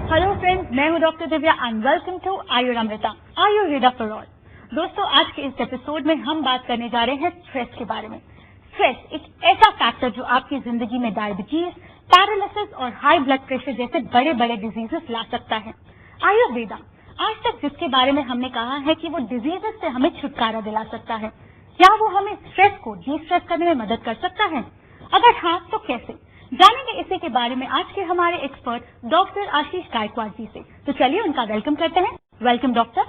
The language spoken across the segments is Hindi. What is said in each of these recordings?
हेलो फ्रेंड्स, मैं हूं doctor Divya and welcome to Ayurveda Ayurveda for all. दोस्तों, आज के इस एपिसोड में हम बात करने जा रहे हैं स्ट्रेस के बारे में। स्ट्रेस एक ऐसा फैक्टर जो आपकी जिंदगी में डायबिटीज, पैरालिसिस और हाई ब्लड प्रेशर जैसे बड़े बड़े डिजीजेस ला सकता है। आयुर्वेदा आज तक जिसके बारे में हमने कहा है कि वो डिजीजेस से हमें छुटकारा दिला सकता है, क्या वो हमें स्ट्रेस को डी स्ट्रेस करने में मदद कर सकता है? अगर हाँ, तो कैसे? जानेंगे इसी के बारे में आज के हमारे एक्सपर्ट डॉक्टर आशीष गायकवाड़ जी से। तो चलिए उनका वेलकम करते हैं। Welcome doctor.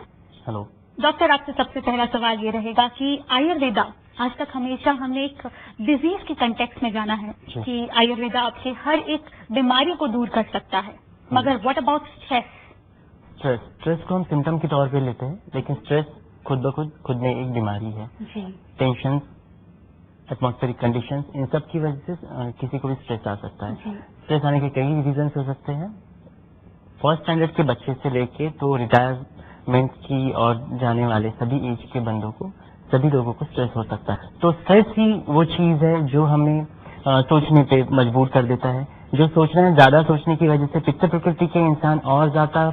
हेलो डॉक्टर, आपसे सबसे पहला सवाल ये रहेगा कि आयुर्वेदा आज तक हमेशा हमने एक डिजीज के कंटेक्स्ट में जाना है कि आयुर्वेदा आपके हर एक बीमारी को दूर कर सकता है, मगर व्हाट अबाउट स्ट्रेस? स्ट्रेस को हम सिम्टम के तौर पे लेते हैं, लेकिन स्ट्रेस खुद में एक बीमारी है। टेंशन, एटमॉस्फेरिक कंडीशंस, इन सब की वजह से किसी को भी स्ट्रेस आ सकता है। स्ट्रेस आने के कई रीजन हो सकते हैं। फर्स्ट स्टैंडर्ड के बच्चे से लेके तो रिटायरमेंट की और जाने वाले सभी एज के बंदों को, सभी लोगों को स्ट्रेस हो सकता है। तो स्ट्रेस ही वो चीज है जो हमें सोचने पे मजबूर कर देता है। जो सोच रहे हैं, ज्यादा सोचने की वजह से पित्त प्रकृति के इंसान और ज्यादा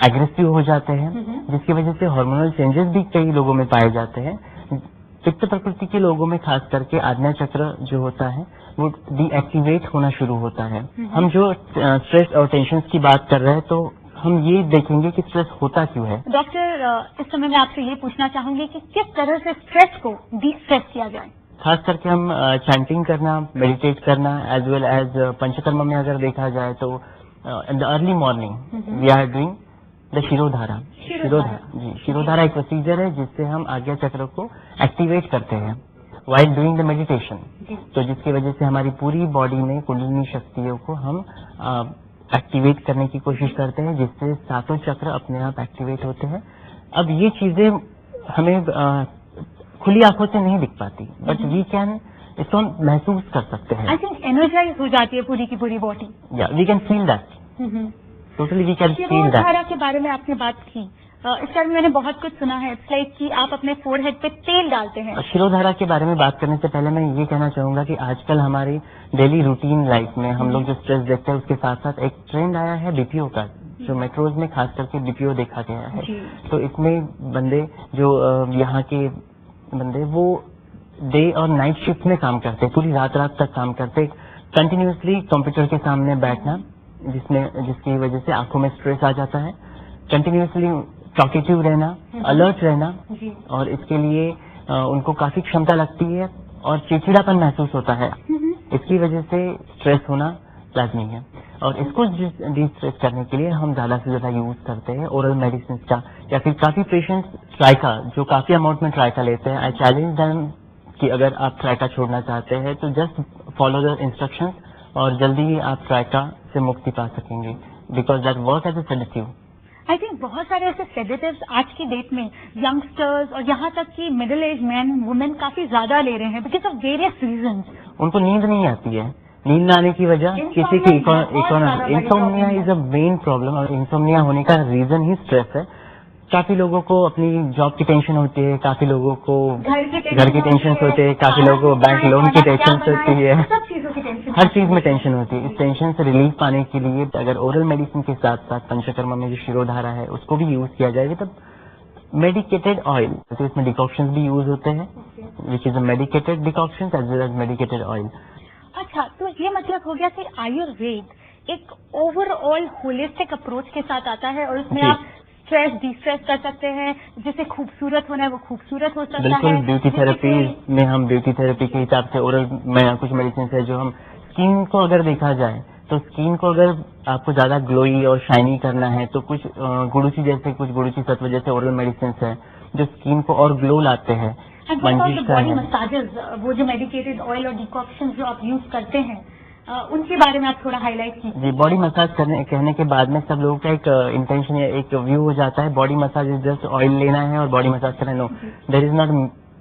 एग्रेसिव हो जाते हैं, जिसकी वजह से हार्मोनल चेंजेस भी कई लोगों में पाए जाते हैं। पित्त प्रकृति के लोगों में खास करके आज्ञा चक्र जो होता है वो डीएक्टिवेट होना शुरू होता है। हम जो स्ट्रेस और टेंशन की बात कर रहे हैं, तो हम ये देखेंगे कि स्ट्रेस होता क्यों है। डॉक्टर, इस समय मैं आपसे ये पूछना चाहूंगी कि किस तरह से स्ट्रेस को डी स्ट्रेस किया जाए? खास करके हम चैंटिंग करना, मेडिटेट करना, एज वेल एज पंचकर्म में अगर देखा जाए तो in the early morning we are doing the shirodhara. Shirodhara एक प्रोसीजर है जिससे हम आज्ञा चक्र को एक्टिवेट करते हैं व्हाइल डूइंग द मेडिटेशन। तो जिसकी वजह से हमारी पूरी बॉडी में कुंडलिनी शक्तियों को हम एक्टिवेट करने की कोशिश करते हैं, जिससे सातों चक्र अपने आप एक्टिवेट होते हैं। अब ये चीजें हमें खुली आंखों से नहीं दिख पाती, बट वी कैन इसको हम महसूस कर सकते हैं। आई थिंक एनर्जाइज हो जाती है पूरी की पूरी बॉडी। या we can feel that, totally we can feel that. Shirodhara के बारे में आपने बात की, इस बारे में मैंने बहुत कुछ सुना है। इट्स लाइक कि आप अपने फोरहेड पे तेल डालते हैं। शिरोधारा के बारे में बात करने से पहले मैं ये कहना चाहूंगा कि आजकल हमारी डेली रूटीन लाइफ में हम लोग जो स्ट्रेस देखते हैं, उसके साथ साथ एक ट्रेंड आया है बीपीओ का, जो मेट्रोज में खास करके बीपीओ देखा गया है। तो इसमें बंदे जो यहाँ के बंदे वो डे और नाइट शिफ्ट में काम करते, पूरी रात तक काम करते, कंटिन्यूसली कंप्यूटर के सामने बैठना, जिसकी वजह से आंखों में स्ट्रेस आ जाता है। कंटिन्यूसली टॉकेटिव रहना, अलर्ट रहना, और इसके लिए उनको काफी क्षमता लगती है और चिड़चिड़ापन महसूस होता है। इसकी वजह से स्ट्रेस होना लाजमी है, और इसको डी स्ट्रेस करने के लिए हम ज्यादा से ज्यादा यूज करते हैं ओरल मेडिसिन का, या फिर काफी पेशेंट्स ट्राइका, जो काफी अमाउंट में ट्राइका लेते हैं। आई चैलेंज देम कि अगर आप ट्राइका छोड़ना चाहते हैं तो जस्ट फॉलो द इंस्ट्रक्शंस और जल्दी ही आप ट्राइका से मुक्ति पा सकेंगे, because that work as a sedative. I think बहुत सारे ऐसे सेडेटिव्स आज की डेट में यंगस्टर्स और यहाँ तक कि मिडिल एज मैन वुमेन काफी ज्यादा ले रहे हैं बिकॉज ऑफ वेरियस रीजंस। उनको नींद नहीं आती है, नींद न आने की वजह किसी की insomnia is a main problem, और इंसोम्निया होने का रीजन ही स्ट्रेस है। काफी लोगों को अपनी जॉब की टेंशन होती है, काफी लोगों को घर की टेंशन होती है, काफी लोगों को बैंक लोन की टेंशन होती है, हर चीज में टेंशन होती है। इस टेंशन से रिलीफ पाने के लिए अगर ओरल मेडिसिन के साथ साथ पंचकर्मा में जो शिरोधारा है उसको भी यूज किया जाएगा, तब मेडिकेटेड ऑयल, तो इसमें डिकॉक्शन भी यूज होते हैं, which is a medicated decoction as well as medicated oil. अच्छा, तो ये मतलब हो गया कि आयुर्वेद एक ओवरऑल होलिस्टिक अप्रोच के साथ आता है और उसमें आप स्ट्रेस डी स्ट्रेस कर सकते हैं, जिसे खूबसूरत होना है वो खूबसूरत हो सकता है। बिल्कुल, ब्यूटी थेरेपी में हम ब्यूटी थेरेपी के हिसाब से ओरल में कुछ मेडिसिन है जो हम स्किन को अगर देखा जाए तो स्किन को अगर आपको ज्यादा ग्लोई और शाइनी करना है तो कुछ गुड़ुची जैसे कुछ गुड़ुची तत्व जैसे ओरल मेडिसिन है जो स्किन को और ग्लो लाते हैं। बॉडी मसाजेस, वो जो मेडिकेटेड ऑयल और डिकॉक्शन जो आप यूज करते हैं, उनके बारे में आप थोड़ा हाईलाइट कीजिए। जी, बॉडी मसाज कहने के बाद में सब लोगों का एक इंटेंशन या एक व्यू हो जाता है, body massage is just oil लेना है और बॉडी मसाज करना। No, there is not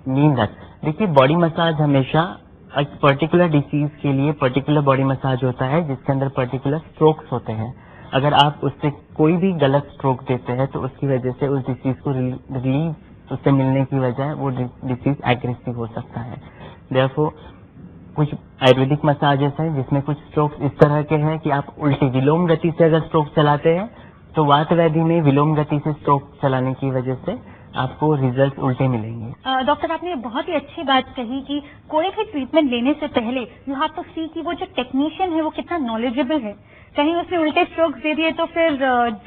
mean that. देखिए, बॉडी मसाज हमेशा एक पर्टिकुलर डिसीज के लिए पर्टिकुलर बॉडी मसाज होता है, जिसके अंदर पर्टिकुलर स्ट्रोक्स होते हैं। अगर आप उससे कोई भी गलत स्ट्रोक देते हैं तो उसकी वजह से उस डिसीज को रिलीफ उससे मिलने की वजह वो डिसीज एग्रेसिव हो सकता है। देयरफॉर कुछ आयुर्वेदिक मसाजेस हैं जिसमें कुछ स्ट्रोक्स इस तरह के हैं कि आप उल्टी विलोम गति से अगर स्ट्रोक चलाते हैं तो वात व्याधि में विलोम गति से स्ट्रोक चलाने की वजह से आपको रिजल्ट उल्टे मिलेंगे। डॉक्टर, आपने बहुत ही अच्छी बात कही कि कोई भी ट्रीटमेंट लेने से पहले यू हैव टू सी कि वो जो टेक्नीशियन है वो कितना नॉलेजेबल है। कहीं उसने उल्टे स्ट्रोक्स दे दिए तो फिर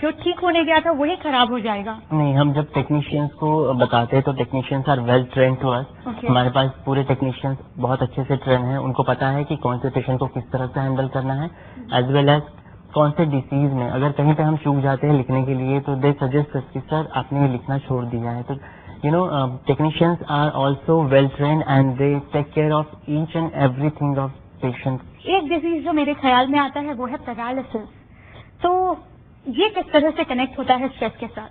जो ठीक होने गया था वही खराब हो जाएगा। नहीं, हम जब टेक्नीशियंस को बताते हैं तो technicians are well train to us. हमारे पास पूरे टेक्नीशियंस बहुत अच्छे से ट्रेन हैं। उनको पता है कि कौन से पेशेंट को किस तरह से हैंडल करना है, एज वेल एज कौन से डिसीज में अगर कहीं पे हम चूक जाते हैं लिखने के लिए तो दे सजेस्ट कि सर आपने ये लिखना छोड़ दिया है। तो technicians are also well train and they take care of each and everything of patient. एक डिजीज जो मेरे ख्याल में आता है वो है पैरालिसिस। तो ये किस तरह से कनेक्ट होता है स्ट्रेस के साथ?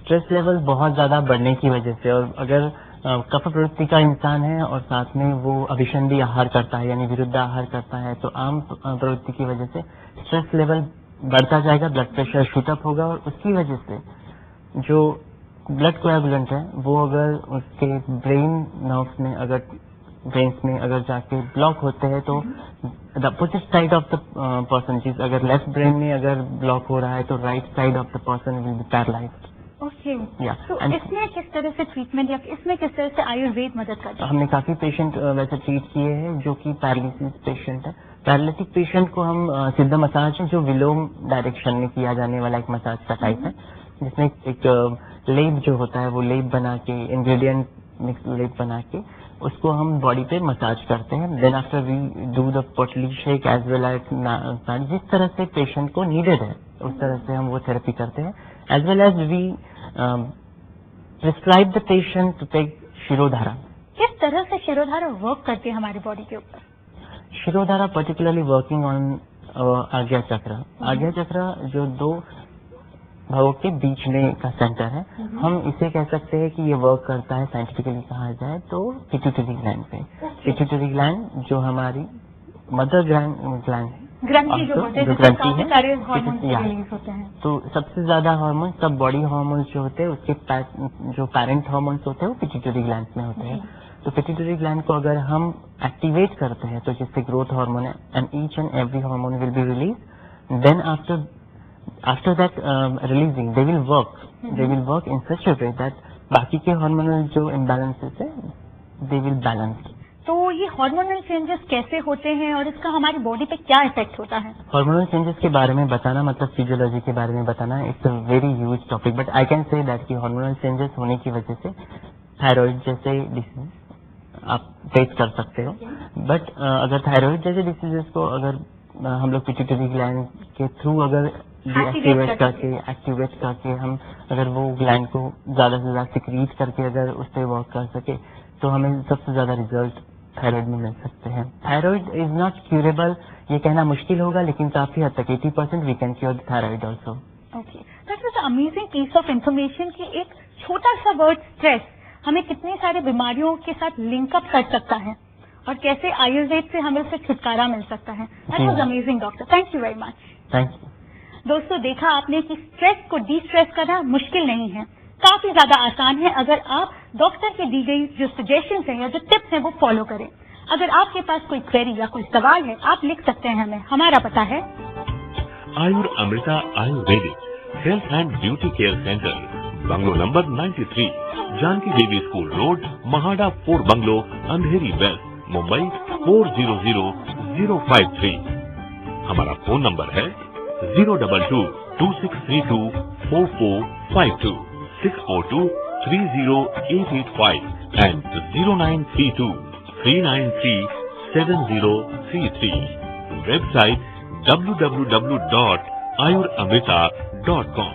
स्ट्रेस लेवल बहुत ज्यादा बढ़ने की वजह से, और अगर कफ प्रवृत्ति का इंसान है और साथ में वो अभिसंधि आहार करता है यानी विरुद्ध आहार करता है तो आम प्रवृत्ति की वजह से स्ट्रेस लेवल बढ़ता जाएगा, ब्लड प्रेशर शूटअप होगा और उसकी वजह से जो ब्लड कोएगुलेंट है वो अगर उसके ब्रेन नर्व्स में अगर जाके ब्लॉक होते हैं तो the opposite side of the person, जिस अगर लेफ्ट ब्रेन में अगर ब्लॉक हो रहा है तो right side of the person will be paralysed. Okay, या तो इसमें किस तरह से ट्रीटमेंट या इसमें किस तरह से आयुर्वेद मदद करता है? हमने काफी पेशेंट वैसे ट्रीट किए हैं जो कि पैरालिसिस पेशेंट है। पैरालिटिक पेशेंट को हम सिद्ध मसाज जो विलोम डायरेक्शन में किया जाने वाला एक मसाज का टाइप है जिसमें एक लेप जो होता है वो लेप बना के इंग्रेडिएंट मिक्स लेप बना के उसको हम बॉडी पे मसाज करते हैं। Then after we do the potli sek as well as जिस तरह से पेशेंट को नीडेड है उस तरह से हम वो थेरेपी करते हैं। As well as we prescribe the patient to take shirodhara. किस तरह से शिरोधारा वर्क करती है हमारी बॉडी के ऊपर? शिरोधारा पर्टिकुलरली वर्किंग ऑन आज्ञा चक्र। आज्ञा चक्र जो दो भावों के बीच में का सेंटर है, हम इसे कह सकते हैं कि ये वर्क करता है साइंटिफिकली कहा जाए तो पिट्यूटरी ग्लैंड पे। पिट्यूटरी ग्लैंड जो हमारी मदर ग्लैंड है, ग्रंथि जो होते हैं, ग्रंथि है, सारे हार्मोन्स रिलीज होते हैं। तो सबसे ज्यादा हार्मोन सब बॉडी हार्मोन्स जो होते हैं उसके जो पेरेंट हार्मोन्स होते हैं वो पिट्यूटरी ग्लैंड में होते हैं। तो पिट्यूटरी ग्लैंड को अगर हम एक्टिवेट करते हैं तो जिससे ग्रोथ हार्मोन है and each and every hormone will be release. Then after that releasing they will work in such a way that बाकी के हार्मोनल जो इम्बैलेंसेस है दे विल बैलेंस। तो ये हार्मोनल चेंजेस कैसे होते हैं और इसका हमारी बॉडी पे क्या इफेक्ट होता है? हार्मोनल चेंजेस के बारे में बताना मतलब फिजियोलॉजी के बारे में बताना it's a very huge topic, but I can say that कि हार्मोनल चेंजेस होने की वजह से थायराइड जैसे डिसीज आप फेस कर सकते हो। बट अगर थायराइड जैसे डिसीजेस को अगर हम लोग पिट्यूटरी ग्लैंड के थ्रू अगर एक्टिवेट करके हम अगर वो ग्लैंड को ज्यादा से ज्यादा सिक्रीट करके अगर उस पर वर्क कर सके तो हमें सबसे ज्यादा रिजल्ट थायराइड में मिल सकते हैं। थायराइड इज नॉट क्यूरेबल, ये कहना मुश्किल होगा, लेकिन काफी हद तक 80% we can cure thyroid also. Okay, that was amazing piece of information कि एक छोटा सा वर्ड स्ट्रेस हमें कितनी सारी बीमारियों के साथ लिंकअप कर सकता है और कैसे आयुर्वेद से हमें उससे छुटकारा मिल सकता है। That was amazing doctor, thank you very much. Thank you. दोस्तों, देखा आपने कि स्ट्रेस को डी स्ट्रेस करना मुश्किल नहीं है, काफी ज्यादा आसान है अगर आप डॉक्टर की दी गई जो सजेशंस हैं या जो टिप्स हैं वो फॉलो करें। अगर आपके पास कोई क्वेरी या कोई सवाल है आप लिख सकते हैं हमें। हमारा पता है Ayur Amrita Ayurvedic health and beauty care centre, bungalow number 93, Janki Devi school road, MHADA 4 bungalow, Andheri west, Mumbai 400053। हमारा फोन नंबर है 02226324452, 642308885 and 0932393733. Website www.ayuramrita.com.